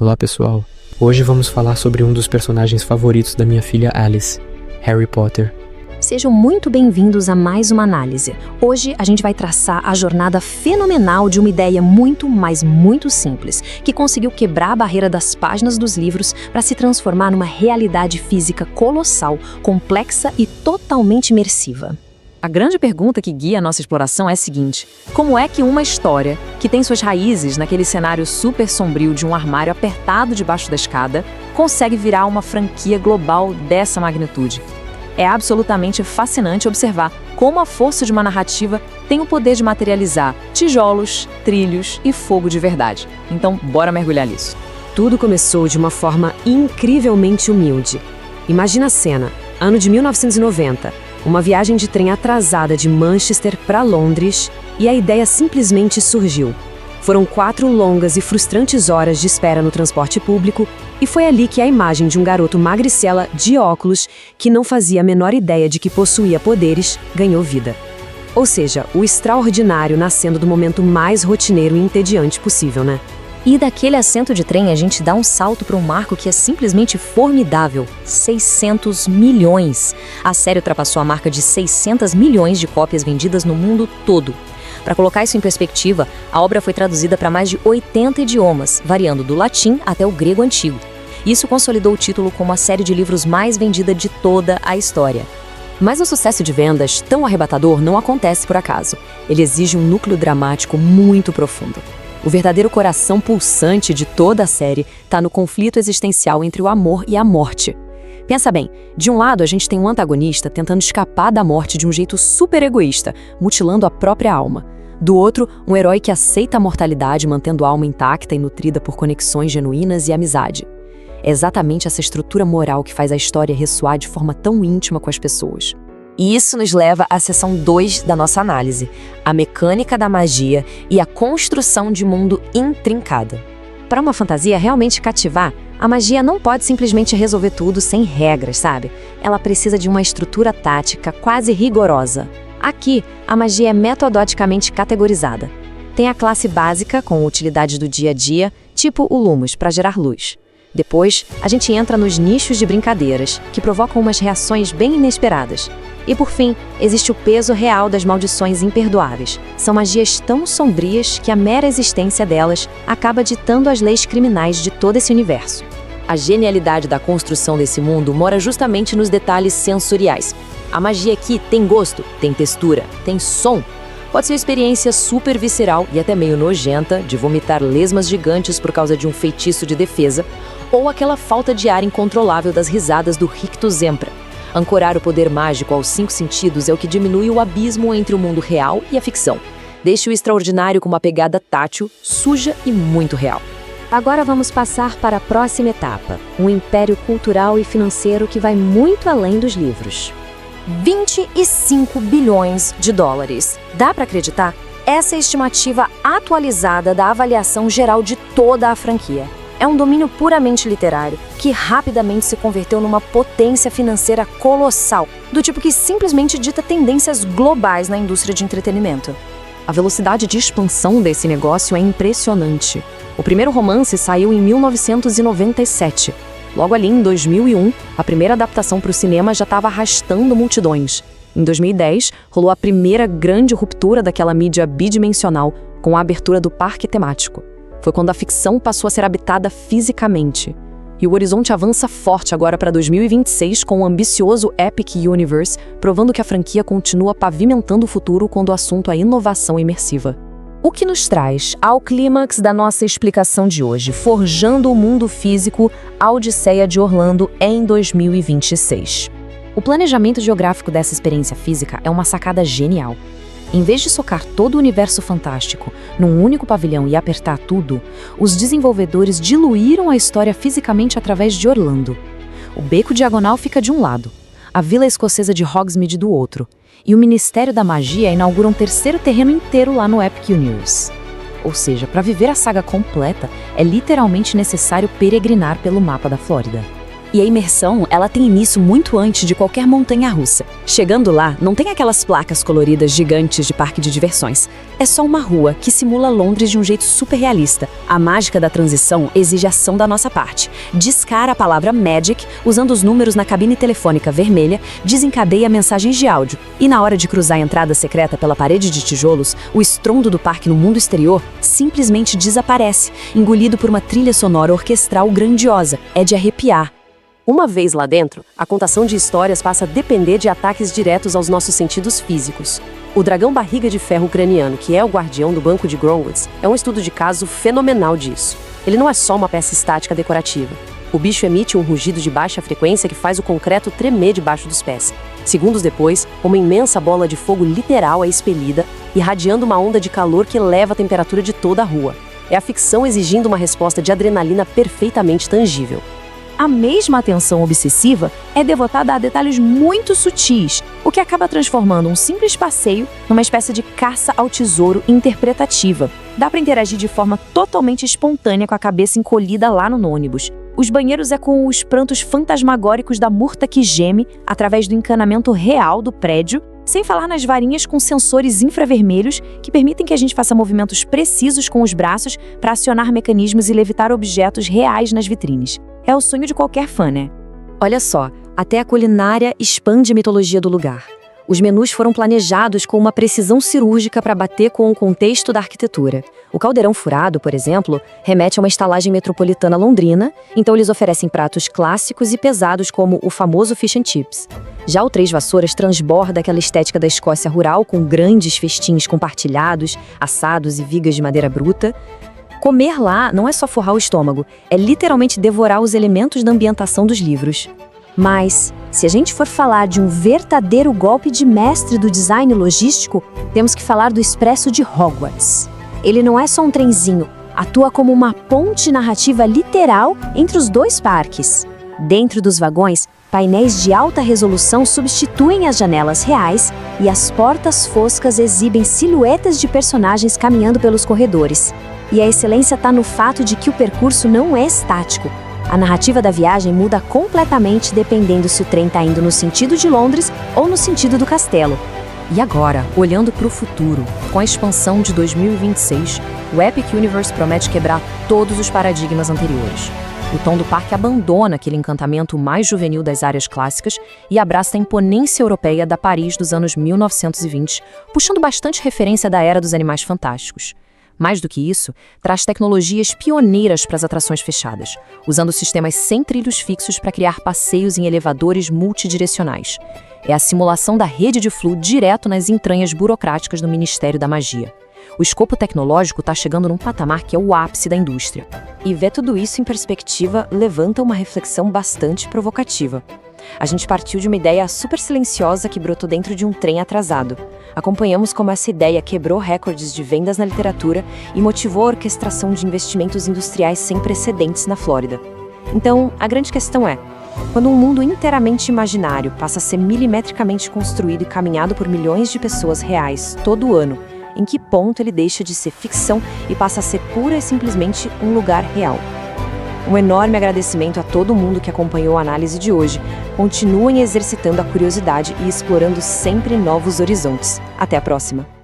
Olá pessoal, hoje vamos falar sobre um dos personagens favoritos da minha filha Alice, Harry Potter. Sejam muito bem-vindos a mais uma análise. Hoje a gente vai traçar a jornada fenomenal de uma ideia muito, mas muito simples, que conseguiu quebrar a barreira das páginas dos livros para se transformar numa realidade física colossal, complexa e totalmente imersiva. A grande pergunta que guia a nossa exploração é a seguinte: como é que uma história, que tem suas raízes naquele cenário super sombrio de um armário apertado debaixo da escada, consegue virar uma franquia global dessa magnitude? É absolutamente fascinante observar como a força de uma narrativa tem o poder de materializar tijolos, trilhos e fogo de verdade. Então, bora mergulhar nisso. Tudo começou de uma forma incrivelmente humilde. Imagina a cena, ano de 1990. Uma viagem de trem atrasada de Manchester para Londres e a ideia simplesmente surgiu. Foram 4 longas e frustrantes horas de espera no transporte público e foi ali que a imagem de um garoto magricela de óculos, que não fazia a menor ideia de que possuía poderes, ganhou vida. Ou seja, o extraordinário nascendo do momento mais rotineiro e entediante possível, né? E daquele assento de trem a gente dá um salto para um marco que é simplesmente formidável: 600 milhões. A série ultrapassou a marca de 600 milhões de cópias vendidas no mundo todo. Para colocar isso em perspectiva, a obra foi traduzida para mais de 80 idiomas, variando do latim até o grego antigo. Isso consolidou o título como a série de livros mais vendida de toda a história. Mas o sucesso de vendas tão arrebatador não acontece por acaso. Ele exige um núcleo dramático muito profundo. O verdadeiro coração pulsante de toda a série está no conflito existencial entre o amor e a morte. Pensa bem, de um lado a gente tem um antagonista tentando escapar da morte de um jeito super egoísta, mutilando a própria alma. Do outro, um herói que aceita a mortalidade, mantendo a alma intacta e nutrida por conexões genuínas e amizade. É exatamente essa estrutura moral que faz a história ressoar de forma tão íntima com as pessoas. E isso nos leva à seção 2 da nossa análise, a mecânica da magia e a construção de mundo intrincada. Para uma fantasia realmente cativar, a magia não pode simplesmente resolver tudo sem regras, sabe? Ela precisa de uma estrutura tática quase rigorosa. Aqui, a magia é metodicamente categorizada. Tem a classe básica, com utilidades do dia a dia, tipo o Lumos, para gerar luz. Depois, a gente entra nos nichos de brincadeiras, que provocam umas reações bem inesperadas. E por fim, existe o peso real das maldições imperdoáveis. São magias tão sombrias que a mera existência delas acaba ditando as leis criminais de todo esse universo. A genialidade da construção desse mundo mora justamente nos detalhes sensoriais. A magia aqui tem gosto, tem textura, tem som. Pode ser uma experiência super visceral e até meio nojenta, de vomitar lesmas gigantes por causa de um feitiço de defesa, ou aquela falta de ar incontrolável das risadas do Rictus Zempra. Ancorar o poder mágico aos 5 sentidos é o que diminui o abismo entre o mundo real e a ficção. Deixe o extraordinário com uma pegada tátil, suja e muito real. Agora vamos passar para a próxima etapa, um império cultural e financeiro que vai muito além dos livros. 25 bilhões de dólares. Dá para acreditar? Essa é a estimativa atualizada da avaliação geral de toda a franquia. É um domínio puramente literário, que rapidamente se converteu numa potência financeira colossal, do tipo que simplesmente dita tendências globais na indústria de entretenimento. A velocidade de expansão desse negócio é impressionante. O primeiro romance saiu em 1997. Logo ali, em 2001, a primeira adaptação para o cinema já estava arrastando multidões. Em 2010, rolou a primeira grande ruptura daquela mídia bidimensional, com a abertura do parque temático. Foi quando a ficção passou a ser habitada fisicamente. E o horizonte avança forte agora para 2026 com o ambicioso Epic Universe, provando que a franquia continua pavimentando o futuro quando o assunto é inovação imersiva. O que nos traz ao clímax da nossa explicação de hoje, forjando o mundo físico, a Odisseia de Orlando em 2026. O planejamento geográfico dessa experiência física é uma sacada genial. Em vez de socar todo o universo fantástico num único pavilhão e apertar tudo, os desenvolvedores diluíram a história fisicamente através de Orlando. O Beco Diagonal fica de um lado, a Vila Escocesa de Hogsmeade do outro, e o Ministério da Magia inaugura um terceiro terreno inteiro lá no Epic Universe. Ou seja, para viver a saga completa, é literalmente necessário peregrinar pelo mapa da Flórida. E a imersão, ela tem início muito antes de qualquer montanha-russa. Chegando lá, não tem aquelas placas coloridas gigantes de parque de diversões. É só uma rua que simula Londres de um jeito super realista. A mágica da transição exige ação da nossa parte. Discara a palavra Magic, usando os números na cabine telefônica vermelha, desencadeia mensagens de áudio. E na hora de cruzar a entrada secreta pela parede de tijolos, o estrondo do parque no mundo exterior simplesmente desaparece, engolido por uma trilha sonora orquestral grandiosa. É de arrepiar. Uma vez lá dentro, a contação de histórias passa a depender de ataques diretos aos nossos sentidos físicos. O dragão barriga de ferro ucraniano, que é o guardião do Banco de Gromwoods, é um estudo de caso fenomenal disso. Ele não é só uma peça estática decorativa. O bicho emite um rugido de baixa frequência que faz o concreto tremer debaixo dos pés. Segundos depois, uma imensa bola de fogo literal é expelida, irradiando uma onda de calor que eleva a temperatura de toda a rua. É a ficção exigindo uma resposta de adrenalina perfeitamente tangível. A mesma atenção obsessiva é devotada a detalhes muito sutis, o que acaba transformando um simples passeio numa espécie de caça ao tesouro interpretativa. Dá para interagir de forma totalmente espontânea com a cabeça encolhida lá no ônibus. Os banheiros ecoam os prantos fantasmagóricos da murta que geme através do encanamento real do prédio, sem falar nas varinhas com sensores infravermelhos que permitem que a gente faça movimentos precisos com os braços para acionar mecanismos e levitar objetos reais nas vitrines. É o sonho de qualquer fã, né? Olha só, até a culinária expande a mitologia do lugar. Os menus foram planejados com uma precisão cirúrgica para bater com o contexto da arquitetura. O Caldeirão Furado, por exemplo, remete a uma estalagem metropolitana londrina, então eles oferecem pratos clássicos e pesados como o famoso fish and chips. Já o Três Vassouras transborda aquela estética da Escócia rural com grandes festins compartilhados, assados e vigas de madeira bruta. Comer lá não é só forrar o estômago, é literalmente devorar os elementos da ambientação dos livros. Mas, se a gente for falar de um verdadeiro golpe de mestre do design logístico, temos que falar do Expresso de Hogwarts. Ele não é só um trenzinho, atua como uma ponte narrativa literal entre os dois parques. Dentro dos vagões, painéis de alta resolução substituem as janelas reais e as portas foscas exibem silhuetas de personagens caminhando pelos corredores. E a excelência está no fato de que o percurso não é estático. A narrativa da viagem muda completamente dependendo se o trem está indo no sentido de Londres ou no sentido do castelo. E agora, olhando para o futuro, com a expansão de 2026, o Epic Universe promete quebrar todos os paradigmas anteriores. O tom do parque abandona aquele encantamento mais juvenil das áreas clássicas e abraça a imponência europeia da Paris dos anos 1920, puxando bastante referência da Era dos Animais Fantásticos. Mais do que isso, traz tecnologias pioneiras para as atrações fechadas, usando sistemas sem trilhos fixos para criar passeios em elevadores multidirecionais. É a simulação da rede de flu direto nas entranhas burocráticas do Ministério da Magia. O escopo tecnológico está chegando num patamar que é o ápice da indústria. E ver tudo isso em perspectiva levanta uma reflexão bastante provocativa. A gente partiu de uma ideia super silenciosa que brotou dentro de um trem atrasado. Acompanhamos como essa ideia quebrou recordes de vendas na literatura e motivou a orquestração de investimentos industriais sem precedentes na Flórida. Então, a grande questão é, quando um mundo inteiramente imaginário passa a ser milimetricamente construído e caminhado por milhões de pessoas reais todo ano, em que ponto ele deixa de ser ficção e passa a ser pura e simplesmente um lugar real? Um enorme agradecimento a todo mundo que acompanhou a análise de hoje. Continuem exercitando a curiosidade e explorando sempre novos horizontes. Até a próxima!